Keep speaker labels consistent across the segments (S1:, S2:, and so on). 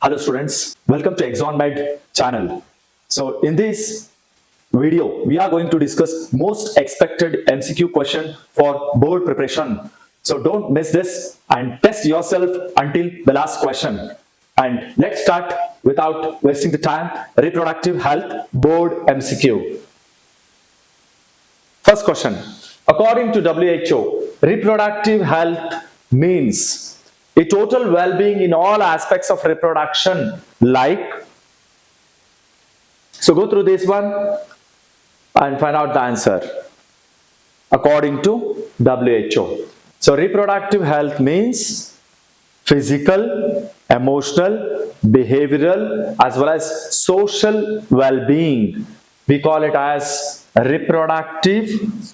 S1: Hello students, welcome to ExonMed channel. So in this video, we are going to discuss most expected MCQ question for board preparation. So don't miss this and test yourself until the last question. And let's start without wasting the time. Reproductive health board MCQ. First question. According to WHO, reproductive health means a total well-being in all aspects of reproduction, like. So go through this one and find out the answer according to WHO. So reproductive health means physical, emotional, behavioral as well as social well-being. We call it as reproductive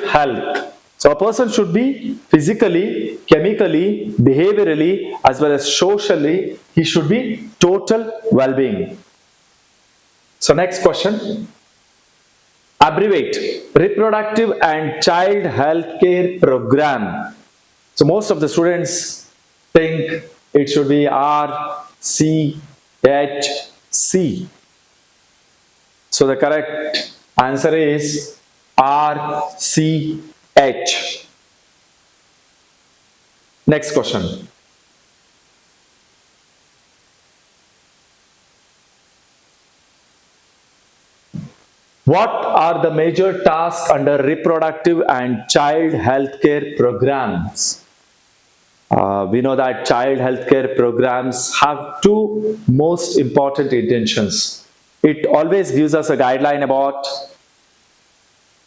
S1: health. So a person should be physically, chemically, behaviorally as well as socially, he should be total well-being. So next question. Abbreviate reproductive and child health care program. So most of the students think it should be RCHC. So the correct answer is RCH. Next question. What are the major tasks under reproductive and child health care programs? We know that child health care programs have two most important intentions. It always gives us a guideline about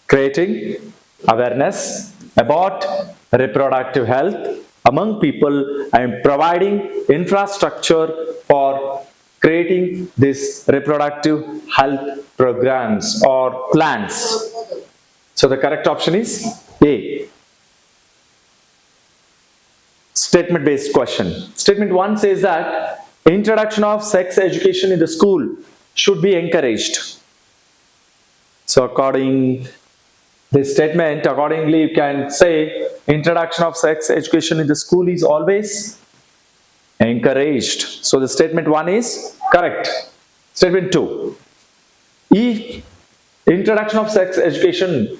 S1: creating awareness about reproductive health among people and providing infrastructure for creating these reproductive health programs or plans. So the correct option is A. Statement based question. Statement 1 says that introduction of sex education in the school should be encouraged. So accordingly you can say introduction of sex education in the school is always encouraged. So the statement 1 is correct. Statement 2. If introduction of sex education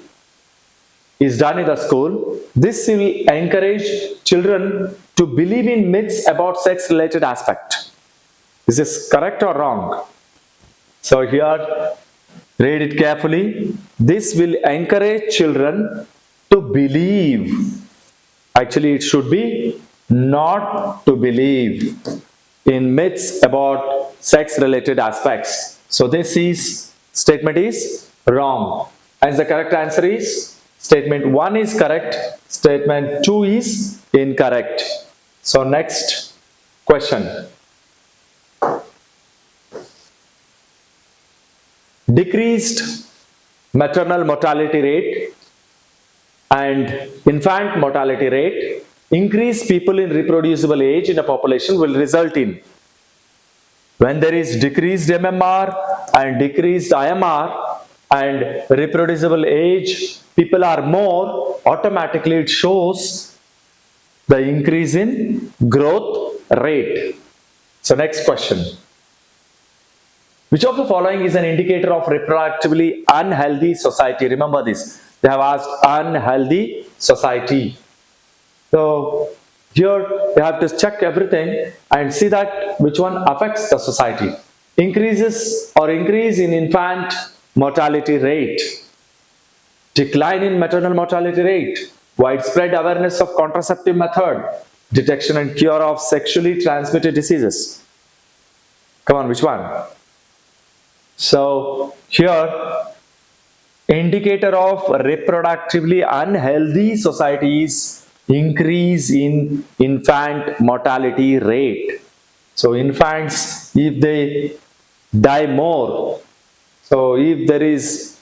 S1: is done in the school, this will encourage children to believe in myths about sex related aspect. Is this correct or wrong? So here, read it carefully. This will encourage children to believe. Actually, it should be not to believe in myths about sex related aspects. So this statement is wrong. And the correct answer is statement 1 is correct. Statement 2 is incorrect. So next question. Decreased maternal mortality rate and infant mortality rate, increased people in reproducible age in a population will result in, when there is decreased MMR and decreased IMR and reproducible age, people are more, automatically it shows the increase in growth rate. So next question. Which of the following is an indicator of reproductively unhealthy society? Remember this. They have asked unhealthy society. So here you have to check everything and see that which one affects the society. Increase in infant mortality rate, decline in maternal mortality rate, widespread awareness of contraceptive method, detection and cure of sexually transmitted diseases. Come on, which one? So here, indicator of reproductively unhealthy societies, increase in infant mortality rate. So infants, if they die more, so if there is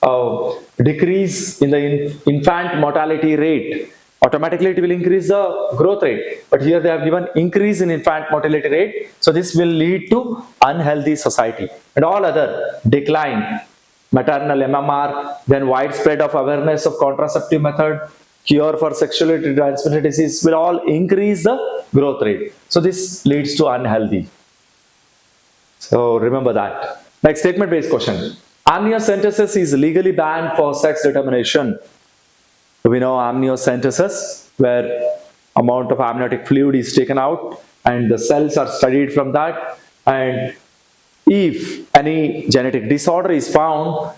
S1: a decrease in the infant mortality rate, automatically it will increase the growth rate. But here they have given increase in infant mortality rate. So this will lead to unhealthy society. And all other decline, maternal MMR, then widespread of awareness of contraceptive method, cure for sexually transmitted disease will all increase the growth rate. So this leads to unhealthy. So remember that. Next statement based question. Amniocentesis is legally banned for sex determination. We know amniocentesis, where amount of amniotic fluid is taken out and the cells are studied from that, and if any genetic disorder is found,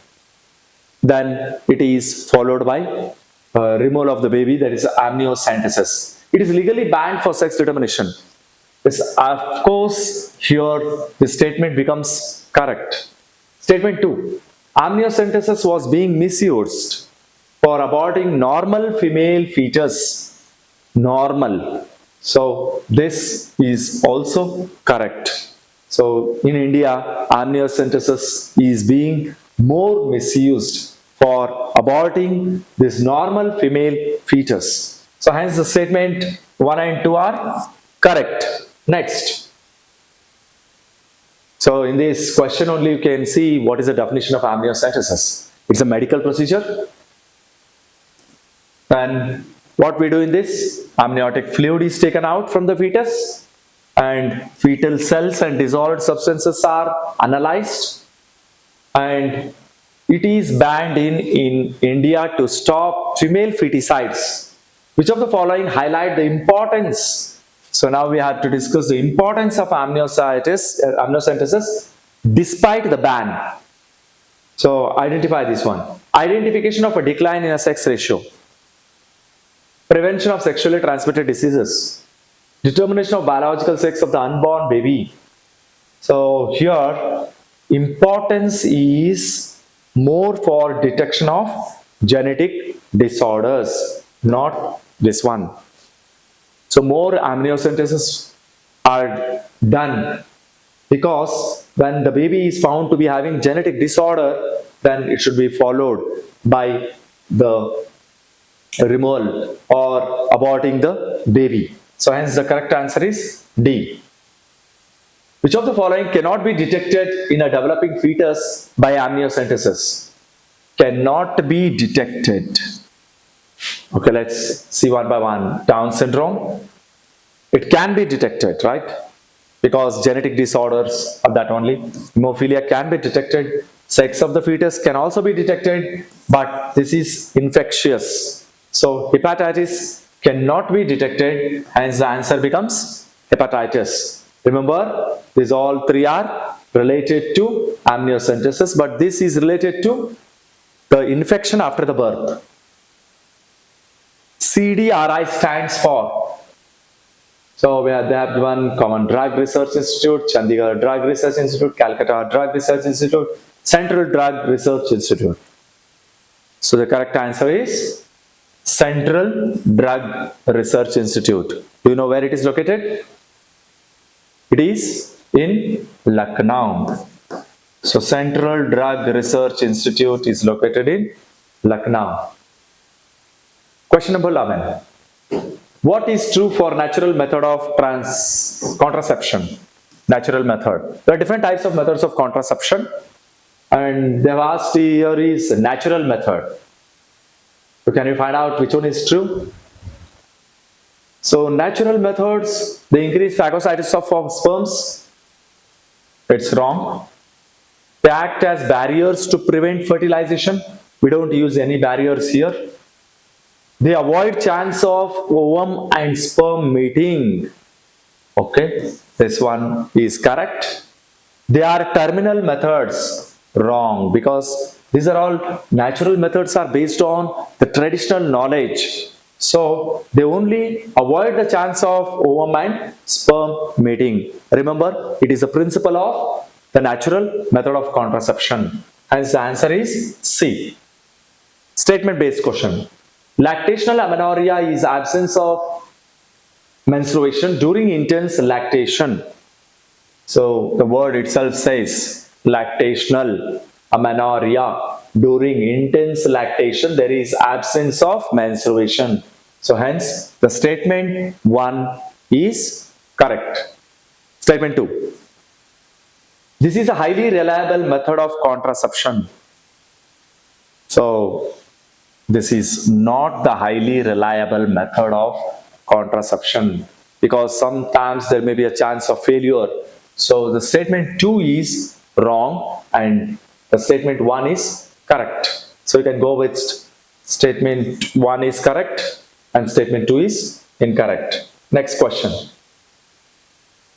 S1: then it is followed by removal of the baby, that is amniocentesis. It is legally banned for sex determination. Yes, of course, here the statement becomes correct. Statement 2. Amniocentesis was being misused for aborting normal female fetus. Normal. So this is also correct. So in India, amniocentesis is being more misused for aborting this normal female fetus. So hence the statement 1 and 2 are correct. Next. So in this question only you can see what is the definition of amniocentesis. It's a medical procedure. And what we do in this, amniotic fluid is taken out from the fetus and fetal cells and dissolved substances are analyzed, and it is banned in India to stop female feticides. Which of the following highlight the importance? So now we have to discuss the importance of amniocentesis despite the ban. So identify this one. Identification of a decline in a sex ratio. Prevention of sexually transmitted diseases. Determination of biological sex of the unborn baby. So here importance is more for detection of genetic disorders, not this one. So more amniocentesis are done because when the baby is found to be having genetic disorder, then it should be followed by the removal or aborting the baby. So hence the correct answer is D. Which of the following cannot be detected in a developing fetus by amniocentesis? Cannot be detected. Okay, let's see one by one. Down syndrome. It can be detected, right? Because genetic disorders are that only. Hemophilia can be detected. Sex of the fetus can also be detected, but this is infectious. So hepatitis cannot be detected, hence the answer becomes hepatitis. Remember, these all three are related to amniocentesis, but this is related to the infection after the birth. CDRI stands for. So they have given Common Drug Research Institute, Chandigarh Drug Research Institute, Calcutta Drug Research Institute, Central Drug Research Institute. So the correct answer is Central Drug Research Institute. Do you know where it is located? It is in Lucknow. So Central Drug Research Institute is located in Lucknow. Question number 11. What is true for natural method of contraception? Natural method. There are different types of methods of contraception, and they have asked here is natural method. So can you find out which one is true? So natural methods, they increase phagocytosis of sperms. It's wrong. They act as barriers to prevent fertilization. We don't use any barriers here. They avoid chance of ovum and sperm meeting. Okay, this one is correct. They are terminal methods. Wrong, because these are all natural methods are based on the traditional knowledge. So they only avoid the chance of ovum and sperm meeting. Remember, it is a principle of the natural method of contraception. Hence the answer is C. Statement based question. Lactational amenorrhea is absence of menstruation during intense lactation. So the word itself says lactational amenorrhea. During intense lactation, there is absence of menstruation. So hence the statement 1 is correct. Statement 2. This is a highly reliable method of contraception. So This is not the highly reliable method of contraception because sometimes there may be a chance of failure. So the statement 2 is wrong and the statement 1 is correct. So you can go with statement 1 is correct and statement 2 is incorrect. Next question.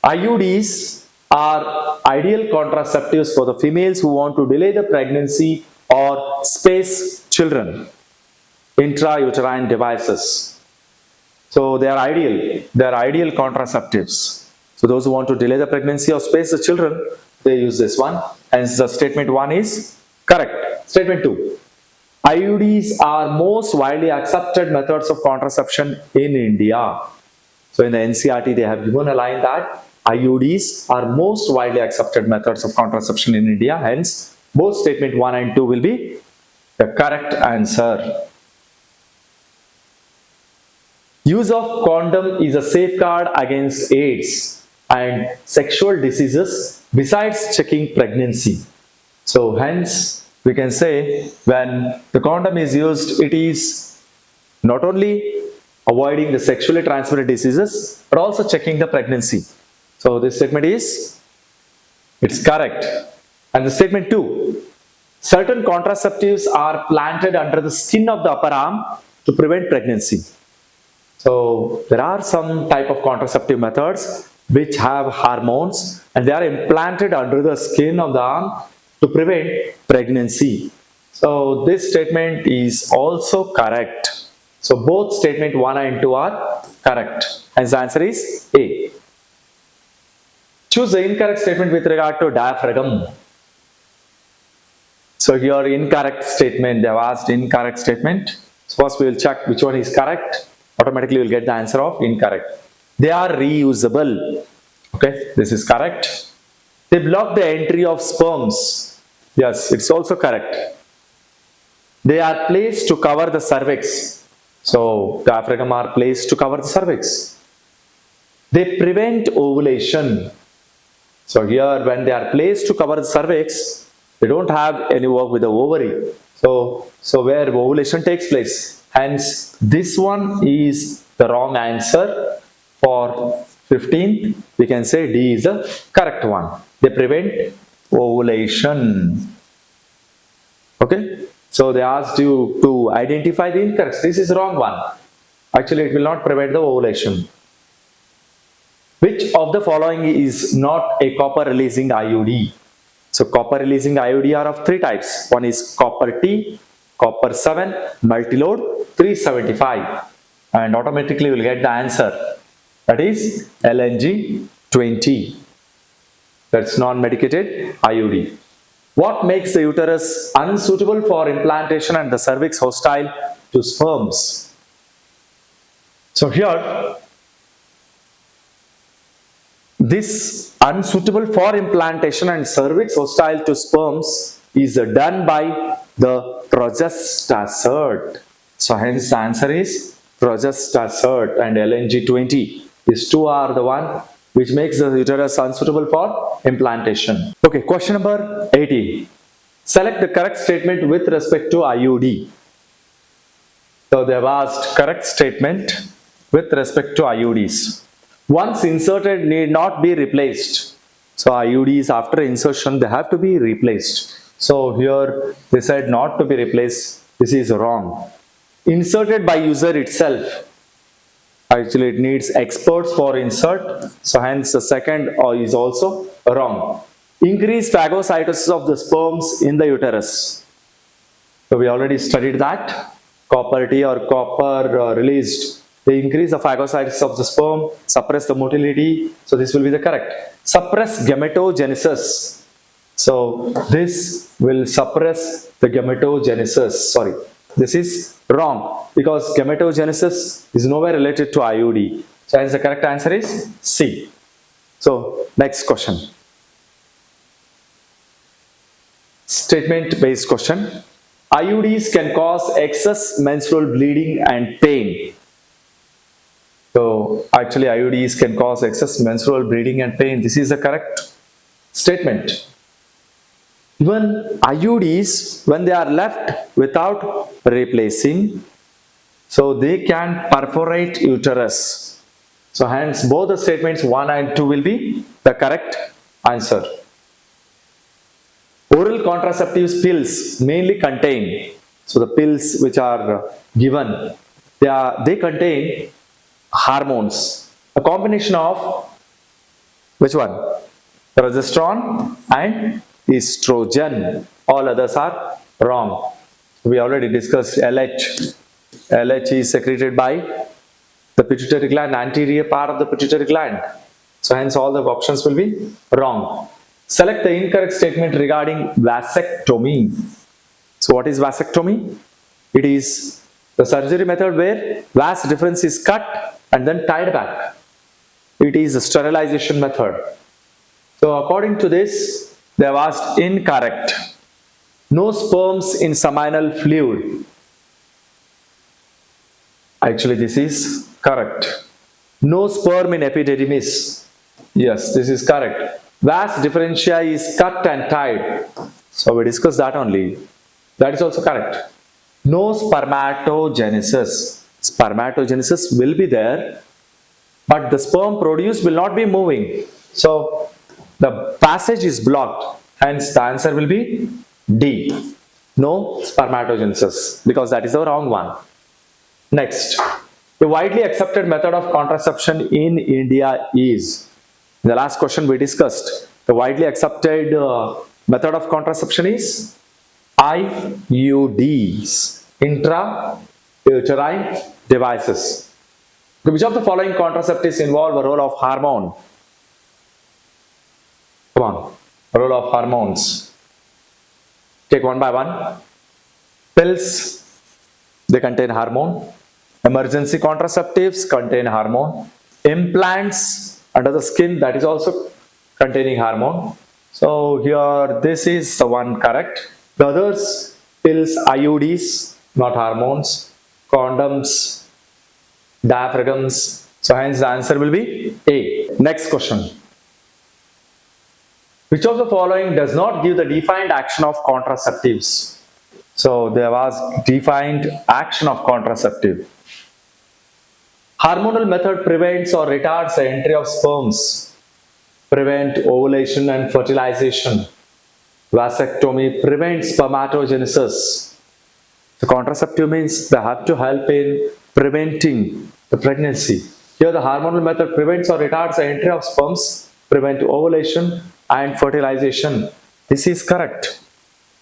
S1: IUDs are ideal contraceptives for the females who want to delay the pregnancy or space children. Intrauterine devices. So they are ideal contraceptives. So those who want to delay the pregnancy or space the children, they use this one. Hence the statement 1 is correct. Statement 2. IUDs are most widely accepted methods of contraception in India. So in the NCERT they have given a line that IUDs are most widely accepted methods of contraception in India. Hence both statement 1 and 2 will be the correct answer. Use of condom is a safeguard against AIDS and sexual diseases besides checking pregnancy. So hence we can say when the condom is used, it is not only avoiding the sexually transmitted diseases but also checking the pregnancy. So this statement is, it's correct. And the statement 2, certain contraceptives are planted under the skin of the upper arm to prevent pregnancy. So there are some type of contraceptive methods which have hormones and they are implanted under the skin of the arm to prevent pregnancy. So this statement is also correct. So both statement 1 and 2 are correct. Hence the answer is A. Choose the incorrect statement with regard to diaphragm. So here incorrect statement, they have asked incorrect statement. So first we will check which one is correct. Automatically we will get the answer of incorrect. They are reusable. Okay, this is correct. They block the entry of sperms. Yes, it's also correct. They are placed to cover the cervix. So diaphragm are placed to cover the cervix. They prevent ovulation. So here when they are placed to cover the cervix, they don't have any work with the ovary. So where ovulation takes place. Hence this one is the wrong answer. For 15th we can say D is the correct one. They prevent ovulation. Okay. So they asked you to identify the incorrect. This is the wrong one. Actually it will not prevent the ovulation. Which of the following is not a copper releasing IUD? So copper releasing IUD are of 3 types. One is copper T, copper 7, multiload 375. And automatically you will get the answer. That is LNG 20. That's non-medicated IUD. What makes the uterus unsuitable for implantation and the cervix hostile to sperms? So here, this unsuitable for implantation and cervix hostile to sperms is done by the progestasert. So hence the answer is progestasert and LNG20. These two are the one which makes the uterus unsuitable for implantation. Okay, question number 18. Select the correct statement with respect to IUD. So they have asked correct statement with respect to IUDs. Once inserted need not be replaced. So IUDs after insertion they have to be replaced. So here they said not to be replaced. This is wrong. Inserted by user itself. Actually it needs experts for insert. So hence the second is also wrong. Increase phagocytosis of the sperms in the uterus. So we already studied that. Copper T or copper released. They increase the phagocytosis of the sperm, suppress the motility. So this will be the correct. Suppress gametogenesis. So this will suppress the gametogenesis. Sorry, this is wrong because gametogenesis is nowhere related to IUD. So hence the correct answer is C. So next question. Statement based question. IUDs can cause excess menstrual bleeding and pain. So actually IUDs can cause excess menstrual bleeding and pain. This is the correct statement. Even IUDs, when they are left without replacing, so they can perforate uterus. So hence both the statements 1 and 2 will be the correct answer. Oral contraceptives pills mainly contain, so the pills which are given, they contain hormones, a combination of which one? Progesterone and estrogen. All others are wrong. We already discussed LH. LH is secreted by the pituitary gland, anterior part of the pituitary gland. So hence all the options will be wrong. Select the incorrect statement regarding vasectomy. So what is vasectomy? It is the surgery method where vas deferens is cut and then tied back. It is a sterilization method. So according to this, they have asked incorrect. No sperms in seminal fluid. Actually, this is correct. No sperm in epididymis. Yes, this is correct. Vas deferentia is cut and tied. So we discussed that only. That is also correct. No spermatogenesis. Spermatogenesis will be there, but the sperm produced will not be moving. So the passage is blocked. Hence the answer will be D. No spermatogenesis, because that is the wrong one. Next, the widely accepted method of contraception in India is, in the last question we discussed, the widely accepted method of contraception is IUDs, intrauterine devices. Which of the following contraceptives involve a role of hormone? Come on, role of hormones. Take one by one. Pills, they contain hormone. Emergency contraceptives contain hormone. Implants under the skin, that is also containing hormone. So here this is the one correct. The others, pills, IUDs, not hormones. Condoms, diaphragms. So hence the answer will be A. Next question. Which of the following does not give the defined action of contraceptives? So they have asked defined action of contraceptive. Hormonal method prevents or retards the entry of sperms, prevent ovulation and fertilization. Vasectomy prevents spermatogenesis. The contraceptive means they have to help in preventing the pregnancy. Here the hormonal method prevents or retards the entry of sperms, prevent ovulation and fertilization. This is correct.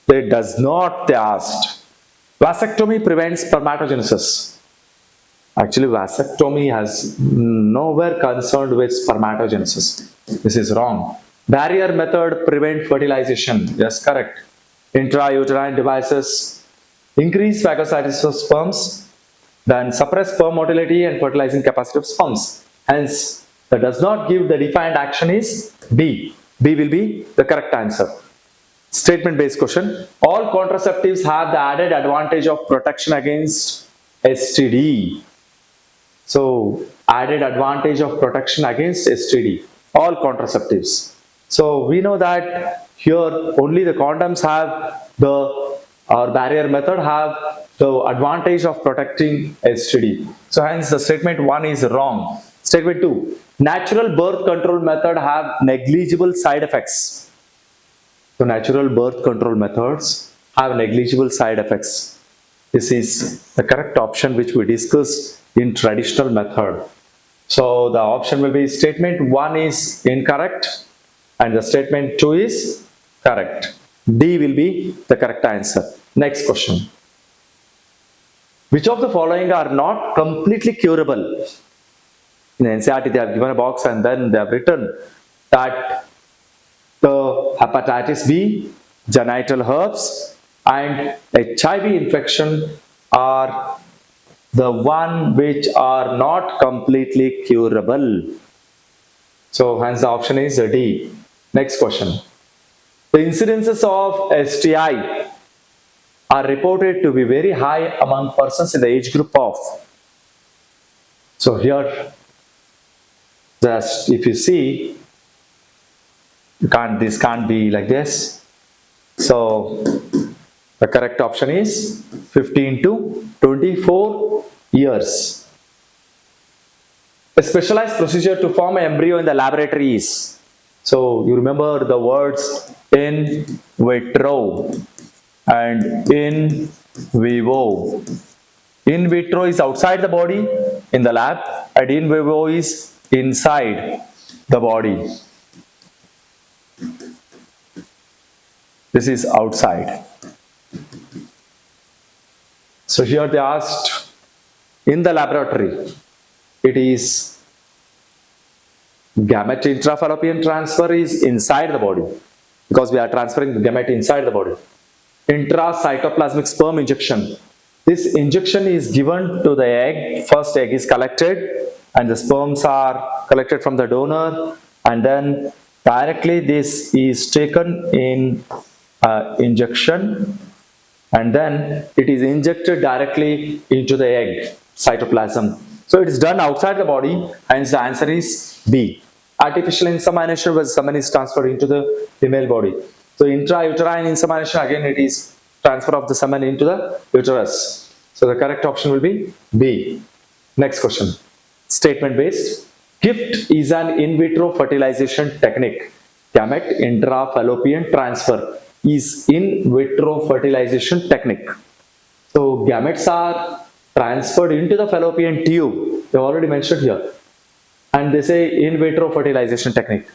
S1: It does not, they asked. Vasectomy prevents spermatogenesis. Actually, vasectomy has nowhere concerned with spermatogenesis. This is wrong. Barrier method prevent fertilization. Yes, correct. Intrauterine devices increase phagocytosis of sperms, then suppress sperm motility and fertilizing capacity of sperms. Hence, that does not give the defined action is B. B will be the correct answer. Statement based question. All contraceptives have the added advantage of protection against STD. So added advantage of protection against STD. All contraceptives. So we know that here only the condoms have the, or barrier method have the advantage of protecting STD. So hence the statement 1 is wrong. Statement 2. Natural birth control method have negligible side effects. So natural birth control methods have negligible side effects. This is the correct option which we discussed in traditional method. So the option will be statement 1 is incorrect and the statement 2 is correct. D will be the correct answer. Next question. Which of the following are not completely curable? In NCERT they have given a box and then they have written that the hepatitis B, genital herpes and HIV infection are the one which are not completely curable. So hence the option is D. Next question. The incidences of STI are reported to be very high among persons in the age group of. So here, just if you see, this can't be like this. So the correct option is 15 to 24 years. A specialized procedure to form an embryo in the laboratory is. So you remember the words in vitro and in vivo. In vitro is outside the body in the lab, and in vivo is inside the body. This is outside. So here they asked, in the laboratory, it is gamete intrafallopian transfer is inside the body, because we are transferring the gamete inside the body. Intracytoplasmic sperm injection. This injection is given to the egg. First egg is collected and the sperms are collected from the donor, and then directly this is taken in injection, and then it is injected directly into the egg cytoplasm. So it is done outside the body, hence the answer is B. Artificial insemination, where semen is transferred into the female body. So intrauterine insemination, again it is transfer of the semen into the uterus. So the correct option will be B. Next question. Statement based. GIFT is an in vitro fertilization technique. Gamete intrafallopian transfer is in vitro fertilization technique. So gametes are transferred into the fallopian tube. They already mentioned here. And they say in vitro fertilization technique.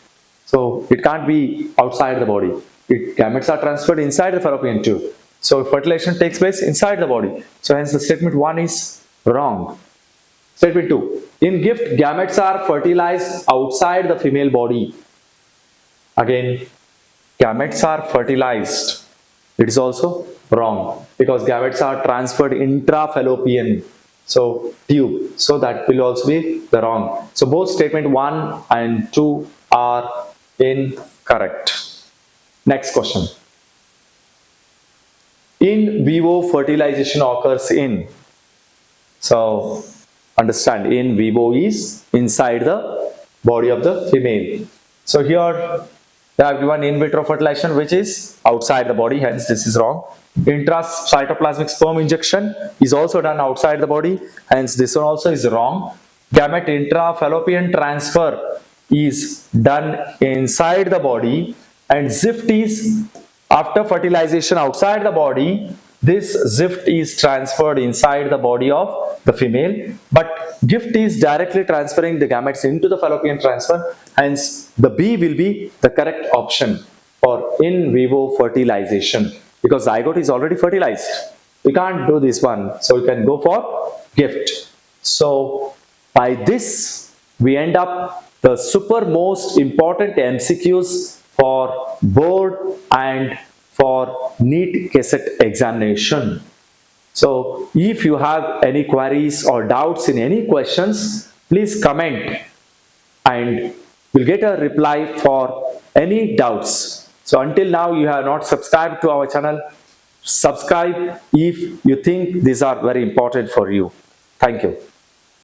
S1: So it can't be outside the body. Gametes are transferred inside the fallopian tube. So fertilization takes place inside the body. So hence the statement 1 is wrong. Statement 2. In GIFT, gametes are fertilized outside the female body. Again, gametes are fertilized. It is also wrong, because gametes are transferred intrafallopian tube. So that will also be the wrong. So both statement 1 and 2 are incorrect. Next question. In vivo fertilization occurs in. So understand, in vivo is inside the body of the female. So here they have given in vitro fertilization, which is outside the body, hence this is wrong. Intracytoplasmic sperm injection is also done outside the body, hence this one also is wrong. Gamete intrafallopian transfer is done inside the body, and ZIFT is after fertilization outside the body. This ZIFT is transferred inside the body of the female, but GIFT is directly transferring the gametes into the fallopian transfer, hence the B will be the correct option for in vivo fertilization, because zygote is already fertilized. We can't do this one, so we can go for GIFT. So by this we end up the super most important MCQs for board and for NEET KCET examination. So if you have any queries or doubts in any questions, please comment and you'll get a reply for any doubts. So until now you have not subscribed to our channel, subscribe if you think these are very important for you. Thank you.